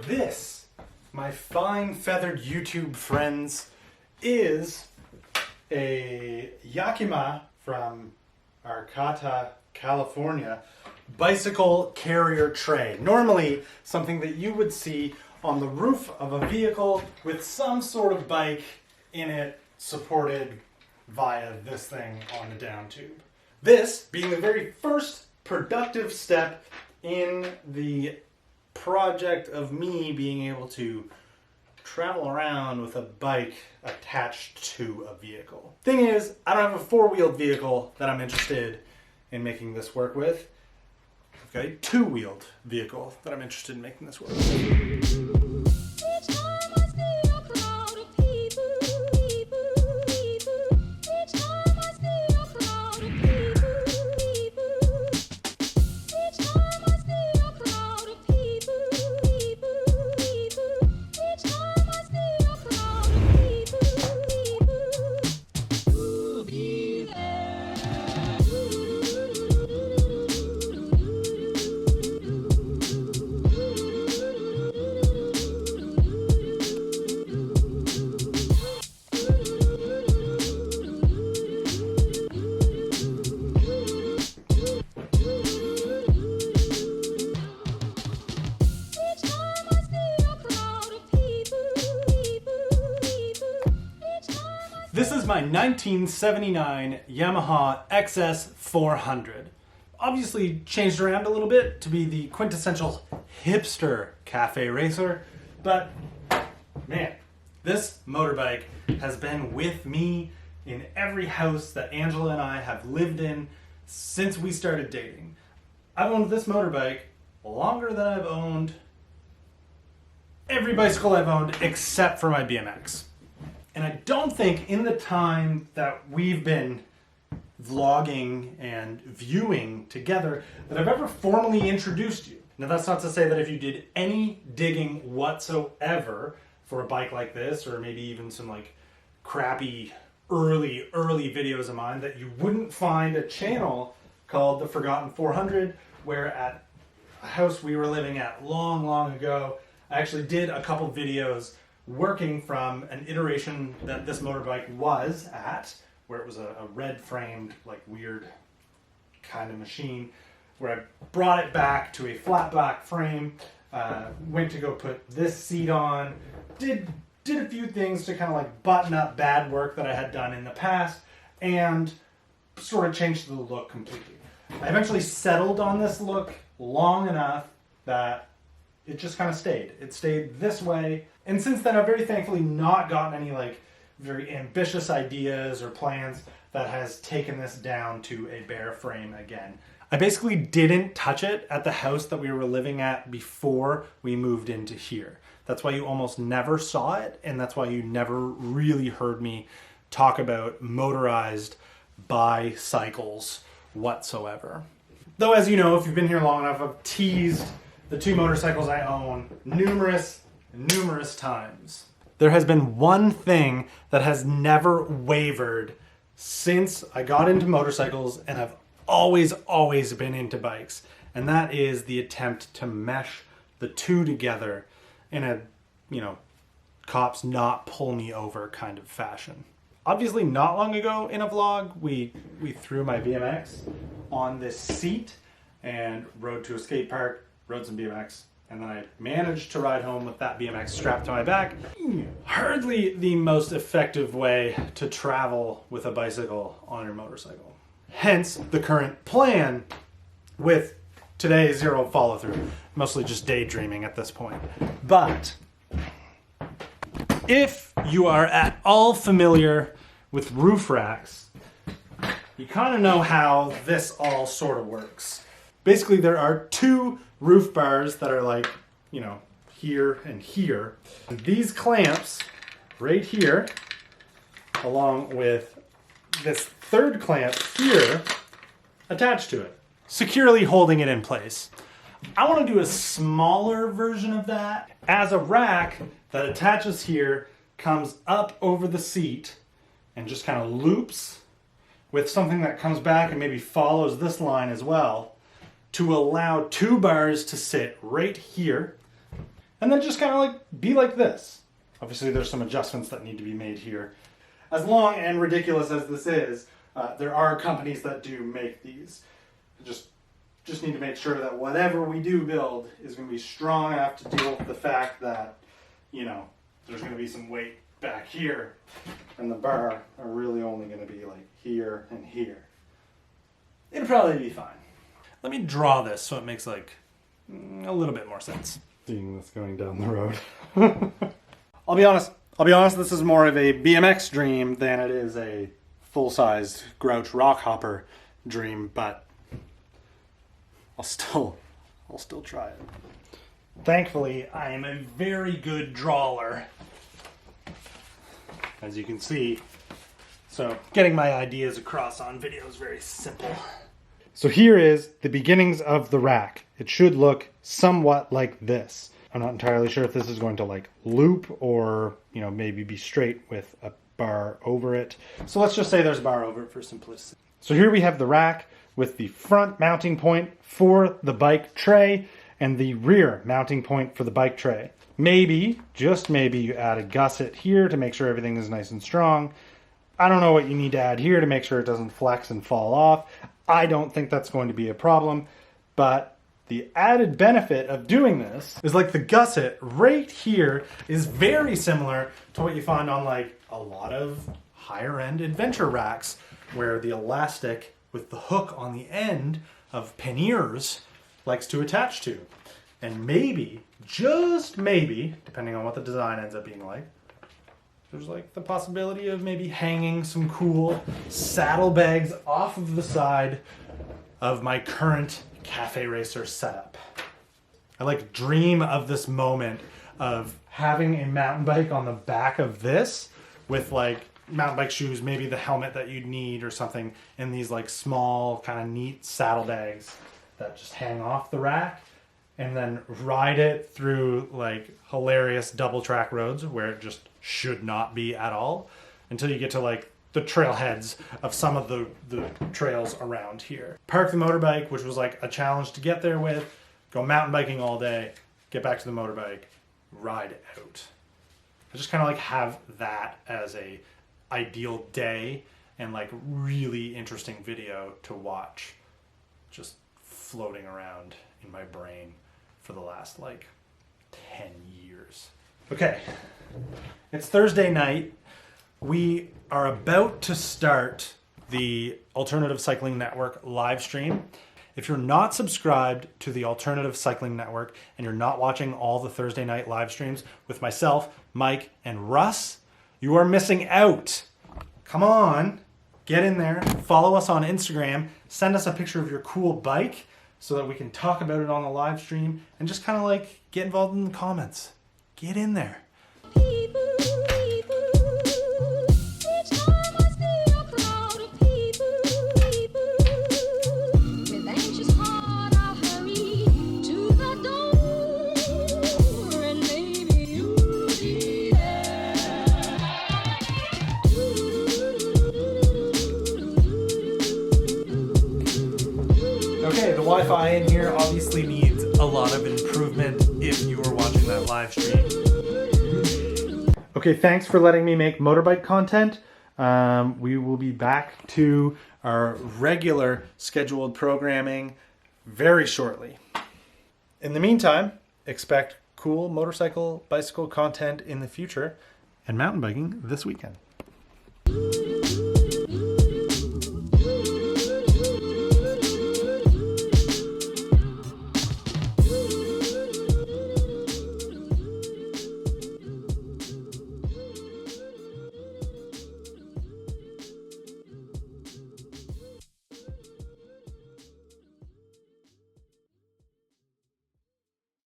This, my fine feathered YouTube friends, is a Yakima from Arcata, California, bicycle carrier tray. Normally something that you would see on the roof of a vehicle with some sort of bike in it supported via this thing on the down tube. This being the very first productive step in the project of me being able to travel around with a bike attached to a vehicle. Thing is, I don't have a four-wheeled vehicle that I'm interested in making this work with. I've got a two-wheeled vehicle that I'm interested in making this work with. This is my 1979 Yamaha XS 400. Obviously changed around a little bit to be the quintessential hipster cafe racer, but man, this motorbike has been with me in every house that Angela and I have lived in since we started dating. I've owned this motorbike longer than I've owned every bicycle I've owned except for my BMX. And I don't think in the time that we've been vlogging and viewing together that I've ever formally introduced you. Now that's not to say that if you did any digging whatsoever for a bike like this, or maybe even some like crappy early videos of mine, that you wouldn't find a channel called The Forgotten 400, where at a house we were living at long ago, I actually did a couple videos working from an iteration that this motorbike was at, where it was a red framed, like weird kind of machine, where I brought it back to a flat back frame, went to go put this seat on, did a few things to kind of like button up bad work that I had done in the past, and sort of changed the look completely. I eventually settled on this look long enough that it just kind of stayed. It stayed this way. And since then, I've very thankfully not gotten any like very ambitious ideas or plans that has taken this down to a bare frame again. I basically didn't touch it at the house that we were living at before we moved into here. That's why you almost never saw it, and that's why you never really heard me talk about motorized bicycles whatsoever. Though, as you know, if you've been here long enough, I've teased the two motorcycles I own numerous times. There has been one thing that has never wavered since I got into motorcycles, and I've always been into bikes, and that is the attempt to mesh the two together in a, cops not pull me over kind of fashion. Obviously, not long ago in a vlog, we threw my BMX on this seat and rode to a skate park, rode some BMX, and then I managed to ride home with that BMX strapped to my back. Hardly the most effective way to travel with a bicycle on your motorcycle. Hence the current plan with today zero follow through. Mostly just daydreaming at this point. But if you are at all familiar with roof racks, you kind of know how this all sort of works. Basically, there are two roof bars that are like, here and here. And these clamps right here, along with this third clamp here, attached to it, securely holding it in place. I want to do a smaller version of that. As a rack that attaches here, comes up over the seat, and just kind of loops with something that comes back and maybe follows this line as well, to allow two bars to sit right here And then just kind of like be like this. Obviously there's some adjustments that need to be made here. As long and ridiculous as this is, there are companies that do make these. Just need to make sure that whatever we do build is going to be strong enough to deal with the fact that, you know, there's going to be some weight back here, and the bar are really only going to be like here and here. It'll probably be fine. Let me draw this so it makes like a little bit more sense. Seeing this going down the road. I'll be honest, this is more of a BMX dream than it is a full-sized Grouch Rockhopper dream, but I'll still try it. Thankfully, I am a very good drawer, as you can see. So getting my ideas across on video is very simple. So here is the beginnings of the rack. It should look somewhat like this. I'm not entirely sure if this is going to like loop or, you know, maybe be straight with a bar over it. So let's just say there's a bar over it for simplicity. So here we have the rack with the front mounting point for the bike tray and the rear mounting point for the bike tray. Maybe, just maybe, you add a gusset here to make sure everything is nice and strong. I don't know what you need to add here to make sure it doesn't flex and fall off. I don't think that's going to be a problem, but the added benefit of doing this is like the gusset right here is very similar to what you find on like a lot of higher end adventure racks, where the elastic with the hook on the end of panniers likes to attach to. And maybe, just maybe, depending on what the design ends up being like, there's like the possibility of maybe hanging some cool saddlebags off of the side of my current Cafe Racer setup. I like dream of this moment of having a mountain bike on the back of this with like mountain bike shoes, maybe the helmet that you'd need or something, and these like small kind of neat saddlebags that just hang off the rack, and then ride it through like hilarious double track roads where it just should not be at all until you get to like the trailheads of some of the trails around here. Park the motorbike, which was like a challenge to get there with, go mountain biking all day, get back to the motorbike, ride out. I just kind of like have that as a ideal day and like really interesting video to watch just floating around in my brain for the last like 10 years. Okay, it's Thursday night. We are about to start the Alternative Cycling Network live stream. If you're not subscribed to the Alternative Cycling Network and you're not watching all the Thursday night live streams with myself, Mike, and Russ, you are missing out. Come on, get in there, follow us on Instagram, send us a picture of your cool bike so that we can talk about it on the live stream and just kind of like get involved in the comments. Get in there. Okay, the Wi-Fi in here obviously needs a lot of improvement if you are watching that live stream. Okay, thanks for letting me make motorbike content. We will be back to our regular scheduled programming very shortly. In the meantime, expect cool motorcycle, bicycle content in the future and mountain biking this weekend.